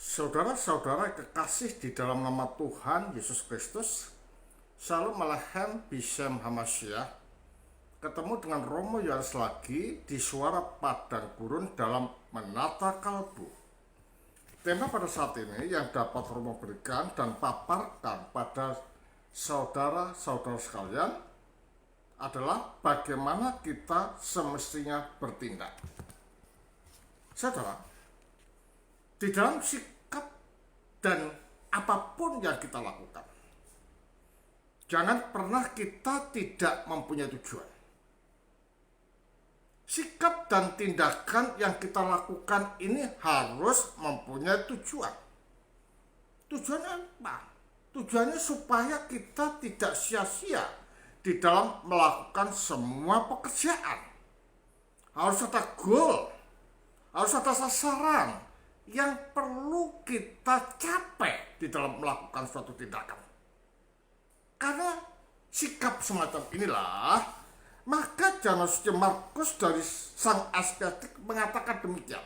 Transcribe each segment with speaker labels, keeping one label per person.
Speaker 1: Saudara-saudara kekasih di dalam nama Tuhan Yesus Kristus, Shalom Aleichem Bishem Hamashiach. Ketemu dengan Romo Yohanes lagi di Suara Padang Gurun dalam Menata Kalbu. Tema pada saat ini yang dapat Romo berikan dan paparkan pada saudara-saudara sekalian adalah bagaimana kita semestinya bertindak. Saudara, di dalam sikap dan apapun yang kita lakukan, jangan pernah kita tidak mempunyai tujuan. Sikap dan tindakan yang kita lakukan ini harus mempunyai tujuan. Tujuannya apa? Tujuannya supaya kita tidak sia-sia di dalam melakukan semua pekerjaan. Harus ada goal, harus ada sasaran yang perlu kita capai di dalam melakukan suatu tindakan. Karena sikap semacam inilah, maka Janus Markus dari sang asketik mengatakan demikian.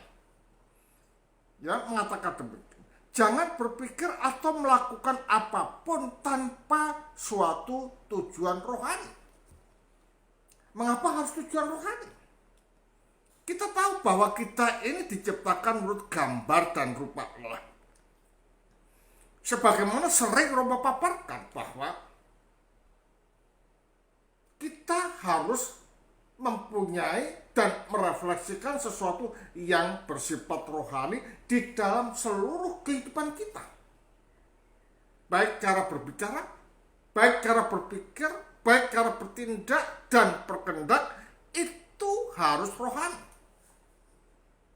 Speaker 1: Ya, mengatakan demikian. Jangan berpikir atau melakukan apapun tanpa suatu tujuan rohani. Mengapa harus tujuan rohani? Kita tahu bahwa kita ini diciptakan menurut gambar dan rupa Allah. Sebagaimana sering Romo paparkan bahwa kita harus mempunyai dan merefleksikan sesuatu yang bersifat rohani di dalam seluruh kehidupan kita. Baik cara berbicara, baik cara berpikir, baik cara bertindak dan berkendak, itu harus rohani.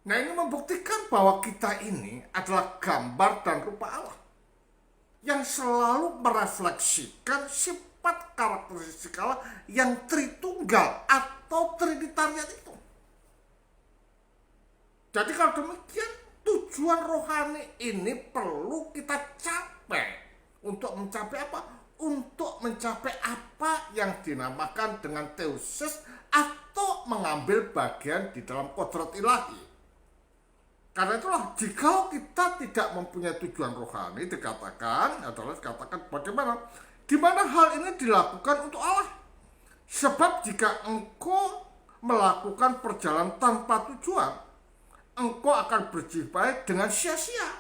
Speaker 1: Nah, ini membuktikan bahwa kita ini adalah gambar dan rupa Allah yang selalu merefleksikan sifat karakteristik Allah yang Tritunggal atau Trinitarian itu. Jadi kalau demikian, tujuan rohani ini perlu kita capai. Untuk mencapai apa? Untuk mencapai apa yang dinamakan dengan theosis atau mengambil bagian di dalam kodrat ilahi. Karena itulah, jika kita tidak mempunyai tujuan rohani, dikatakan bagaimana? Di mana hal ini dilakukan untuk Allah. Sebab jika engkau melakukan perjalanan tanpa tujuan, engkau akan berjibaik dengan sia-sia.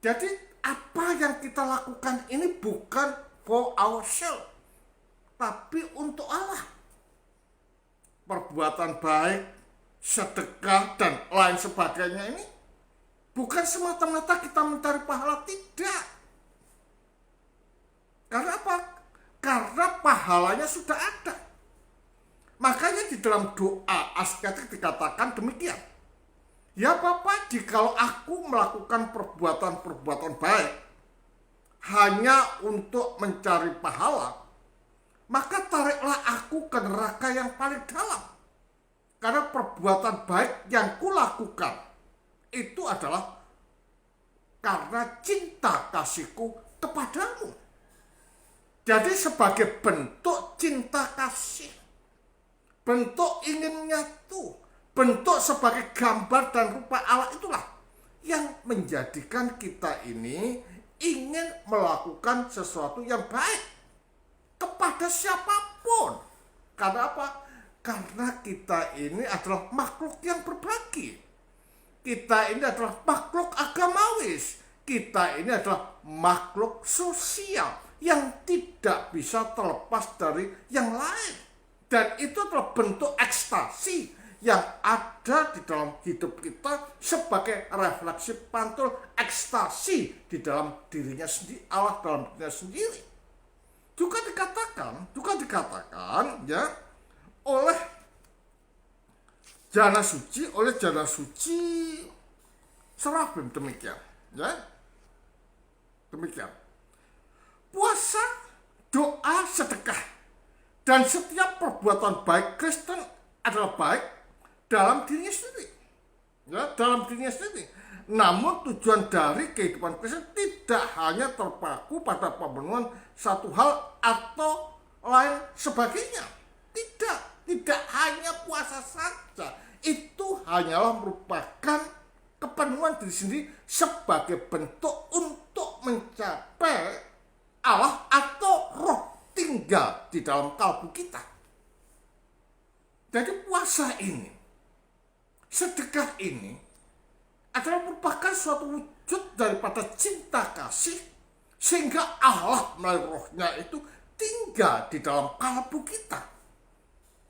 Speaker 1: Jadi apa yang kita lakukan ini bukan for ourselves, tapi untuk Allah. Perbuatan baik, sedekah dan lain sebagainya ini bukan semata-mata kita mencari pahala, tidak. Karena apa? Karena pahalanya sudah ada. Makanya di dalam doa asketik dikatakan demikian. Ya Bapa, jikalau aku melakukan perbuatan-perbuatan baik hanya untuk mencari pahala, maka tariklah aku ke neraka yang paling dalam. Karena perbuatan baik yang kulakukan itu adalah karena cinta kasihku kepadamu. Jadi sebagai bentuk cinta kasih, bentuk ingin nyatu, bentuk sebagai gambar dan rupa Allah itulah yang menjadikan kita ini ingin melakukan sesuatu yang baik kepada siapapun. Karena apa? Karena kita ini adalah makhluk yang berbagi. Kita ini adalah makhluk agamawis. Kita ini adalah makhluk sosial yang tidak bisa terlepas dari yang lain. Dan itu adalah bentuk ekstasi yang ada di dalam hidup kita sebagai refleksi pantul ekstasi di dalam dirinya sendiri, Allah dalam dirinya sendiri. Juga dikatakan ya, oleh jana suci Serafim demikian, ya. Demikian. Puasa, doa, sedekah dan setiap perbuatan baik Kristen adalah baik dalam dirinya sendiri. Ya, dalam dirinya sendiri. Namun tujuan dari kehidupan Kristen tidak hanya terpaku pada pemenuhan satu hal atau lain sebagainya. Tidak hanya puasa saja. Itu hanyalah merupakan kepenuhan diri sendiri sebagai bentuk untuk mencapai Allah atau roh tinggal di dalam kalbu kita. Jadi puasa ini, sedekah ini adalah merupakan suatu wujud daripada cinta kasih, sehingga Allah melalui rohnya itu tinggal di dalam kalbu kita.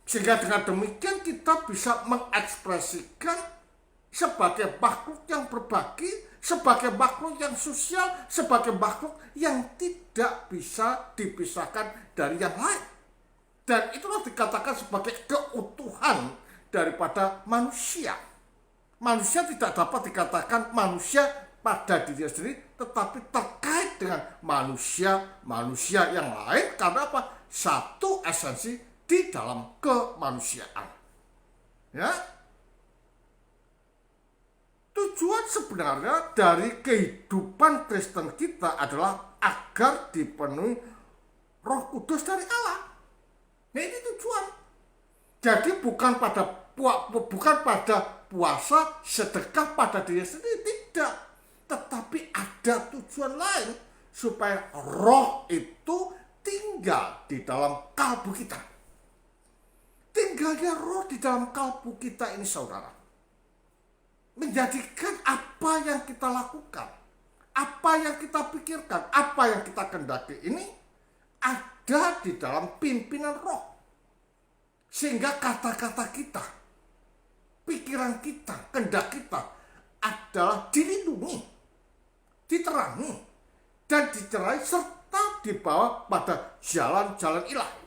Speaker 1: Sehingga dengan demikian kita bisa mengekspresikan sebagai makhluk yang berbagi, sebagai makhluk yang sosial, sebagai makhluk yang tidak bisa dipisahkan dari yang lain. Dan itulah dikatakan sebagai keutuhan daripada manusia. Manusia tidak dapat dikatakan manusia pada dirinya sendiri, tetapi terkait dengan manusia yang lain. Karena apa? Satu esensi di dalam kemanusiaan. Ya. Tujuan sebenarnya dari kehidupan Kristen kita adalah agar dipenuhi Roh Kudus dari Allah. Nah, ini tujuan. Jadi bukan pada puasa, sedekah pada diri sendiri, tidak. Tetapi ada tujuan lain supaya roh itu tinggal di dalam kalbu kita. Tinggalnya roh di dalam kalbu kita ini, saudara, menjadikan apa yang kita lakukan, apa yang kita pikirkan, apa yang kita kehendaki ini ada di dalam pimpinan roh. Sehingga kata-kata kita, pikiran kita, kehendak kita adalah dilindungi, diterangi, dan dicerai serta dibawa pada jalan-jalan ilahi.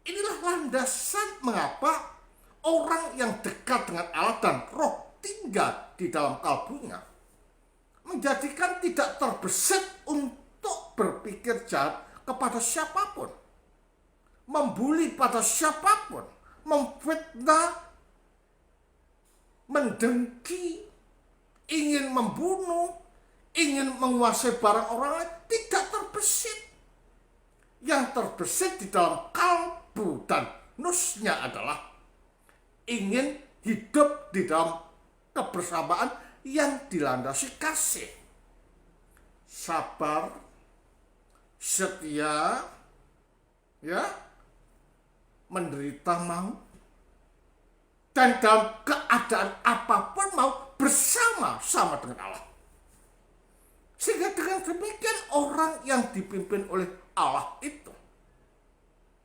Speaker 1: Inilah landasan mengapa orang yang dekat dengan Allah dan roh tinggal di dalam kalbunya menjadikan tidak terbesit untuk berpikir jahat kepada siapapun, membuli pada siapapun, memfitnah, mendengki, ingin membunuh, ingin menguasai barang orang lain, tidak terbesit. Yang terbesit di dalam kalbu dan nusnya adalah ingin hidup di dalam kebersamaan yang dilandasi kasih, sabar, setia, ya, menderita mau, dan dalam keadaan apapun mau bersama-sama dengan Allah. Sehingga dengan demikian orang yang dipimpin oleh Allah itu,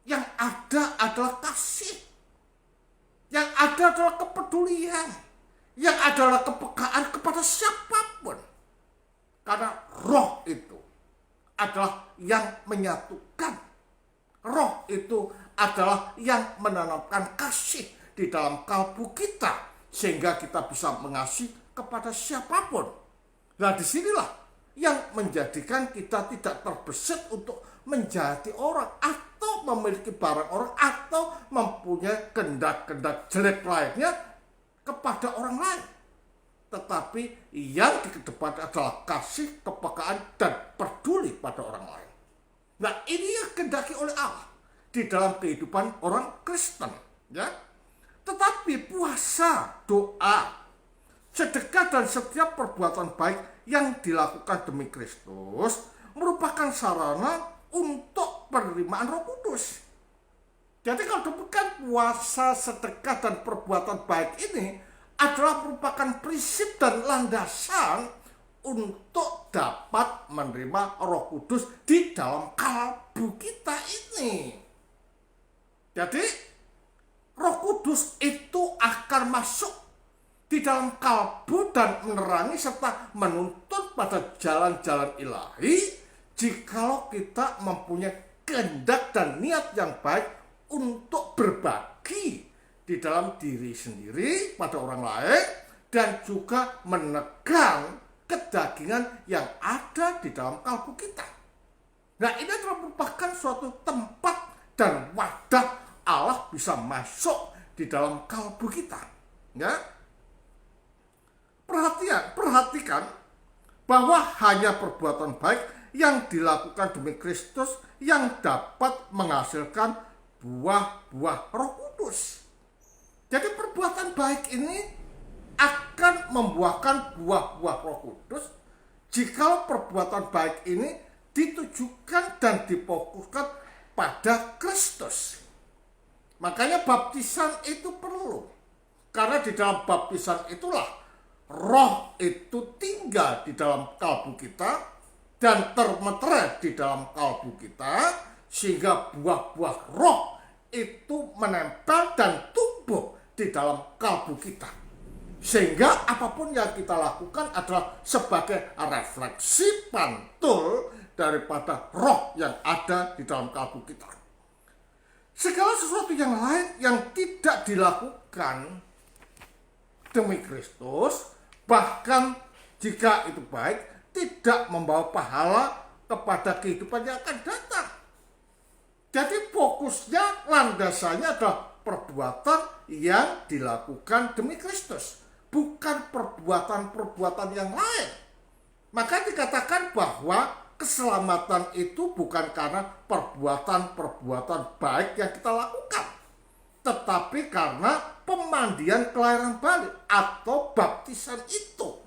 Speaker 1: yang ada adalah kasih, yang ada adalah kepedulian, yang adalah kepekaan kepada siapapun. Karena roh itu adalah yang menyatukan. Roh itu adalah yang menanamkan kasih di dalam kalbu kita, sehingga kita bisa mengasihi kepada siapapun. Nah, disinilah yang menjadikan kita tidak terbesit untuk menjahati orang atau memiliki barang orang atau mempunyai kehendak-kehendak jelek lainnya kepada orang lain. Tetapi yang dikedepankan adalah kasih, kepekaan, dan peduli pada orang lain. Nah, ini yang kehendaki oleh Allah di dalam kehidupan orang Kristen, ya. Tetapi puasa, doa, sedekah, dan setiap perbuatan baik yang dilakukan demi Kristus merupakan sarana untuk penerimaan Roh Kudus. Jadi kalau demikian, puasa, sedekah, dan perbuatan baik ini adalah merupakan prinsip dan landasan untuk dapat menerima Roh Kudus di dalam kalbu kita ini. Jadi Roh Kudus itu akan masuk di dalam kalbu dan menerangi serta menuntun pada jalan-jalan ilahi jikalau kita mempunyai kehendak dan niat yang baik untuk berbagi di dalam diri sendiri pada orang lain dan juga menegang kedagingan yang ada di dalam kalbu kita. Nah, ini adalah merupakan suatu tempat dan wadah Allah bisa masuk di dalam kalbu kita, ya. Perhatikan bahwa hanya perbuatan baik yang dilakukan demi Kristus yang dapat menghasilkan buah-buah Roh Kudus. Jadi perbuatan baik ini akan membuahkan buah-buah Roh Kudus jika perbuatan baik ini ditujukan dan difokuskan pada Kristus. Makanya baptisan itu perlu. Karena di dalam baptisan itulah Roh itu tinggal di dalam kalbu kita dan termeterai di dalam kalbu kita, sehingga buah-buah Roh itu menempel dan tumbuh di dalam kalbu kita. Sehingga apapun yang kita lakukan adalah sebagai refleksi pantul daripada Roh yang ada di dalam kalbu kita. Segala sesuatu yang lain yang tidak dilakukan demi Kristus, bahkan jika itu baik, tidak membawa pahala kepada kehidupan yang akan datang. Jadi fokusnya, landasannya adalah perbuatan yang dilakukan demi Kristus, bukan perbuatan-perbuatan yang lain. Maka dikatakan bahwa keselamatan itu bukan karena perbuatan-perbuatan baik yang kita lakukan, tetapi karena pemandian kelahiran balik atau baptisan itu.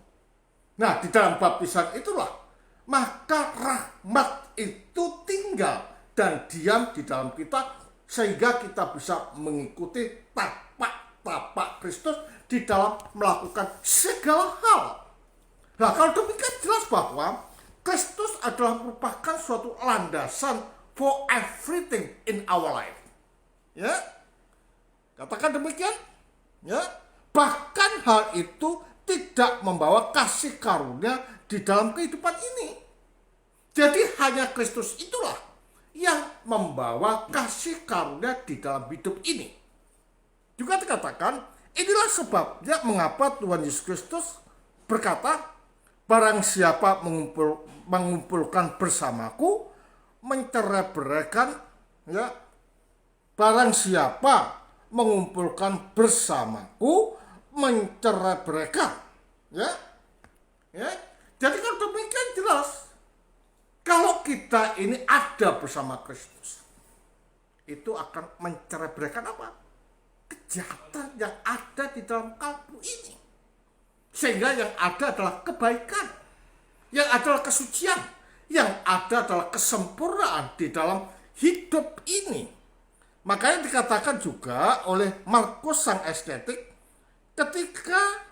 Speaker 1: Nah, di dalam baptisan itulah maka rahmat itu tinggal dan diam di dalam kita, sehingga kita bisa mengikuti tapak-tapak Kristus di dalam melakukan segala hal. Nah, kalau demikian jelas bahwa Kristus adalah merupakan suatu landasan for everything in our life. Ya, katakan demikian. Ya, bahkan hal itu tidak membawa kasih karunia di dalam kehidupan ini. Jadi hanya Kristus itulah yang membawa kasih karunia di dalam hidup ini. Juga dikatakan, inilah sebabnya mengapa Tuhan Yesus Kristus berkata, barang siapa mengumpulkan bersamaku, mencerai-beraikan, ya. Barang siapa mengumpulkan bersamaku, mencerai-beraikan, ya. Ya. Jadi kalau demikian jelas, kalau kita ini ada bersama Kristus, itu akan mencerai-beraikan apa? Kejahatan yang ada di dalam kalbu ini. Sehingga yang ada adalah kebaikan, yang adalah kesucian, yang ada adalah kesempurnaan di dalam hidup ini. Makanya dikatakan juga oleh Markus sang estetik, ketika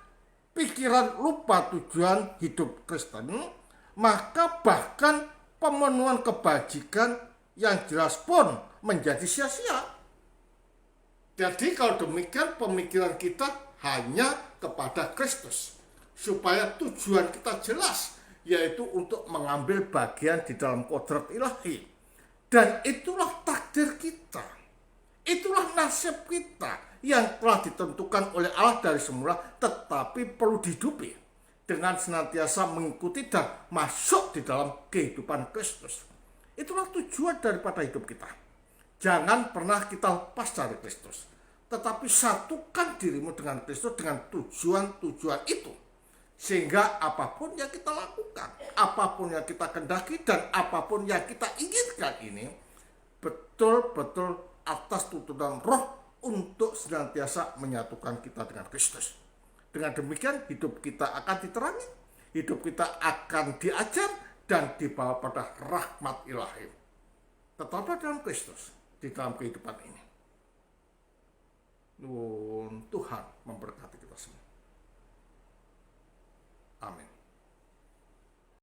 Speaker 1: pikiran lupa tujuan hidup Kristen, maka bahkan pemenuhan kebajikan yang jelas pun menjadi sia-sia. Jadi kalau demikian pemikiran kita hanya kepada Kristus, supaya tujuan kita jelas, yaitu untuk mengambil bagian di dalam kodrat ilahi. Dan itulah takdir kita, itulah nasib kita yang telah ditentukan oleh Allah dari semula, tetapi perlu dihidupi dengan senantiasa mengikuti dan masuk di dalam kehidupan Kristus. Itulah tujuan daripada hidup kita. Jangan pernah kita lepas dari Kristus, tetapi satukan dirimu dengan Kristus dengan tujuan-tujuan itu. Sehingga apapun yang kita lakukan, apapun yang kita kendaki, dan apapun yang kita inginkan ini betul-betul atas tuntunan Roh untuk senantiasa menyatukan kita dengan Kristus. Dengan demikian hidup kita akan diterangi, hidup kita akan diajar dan dibawa pada rahmat ilahi. Tetaplah dalam Kristus di dalam kehidupan ini. Tuhan memberkati kita semua.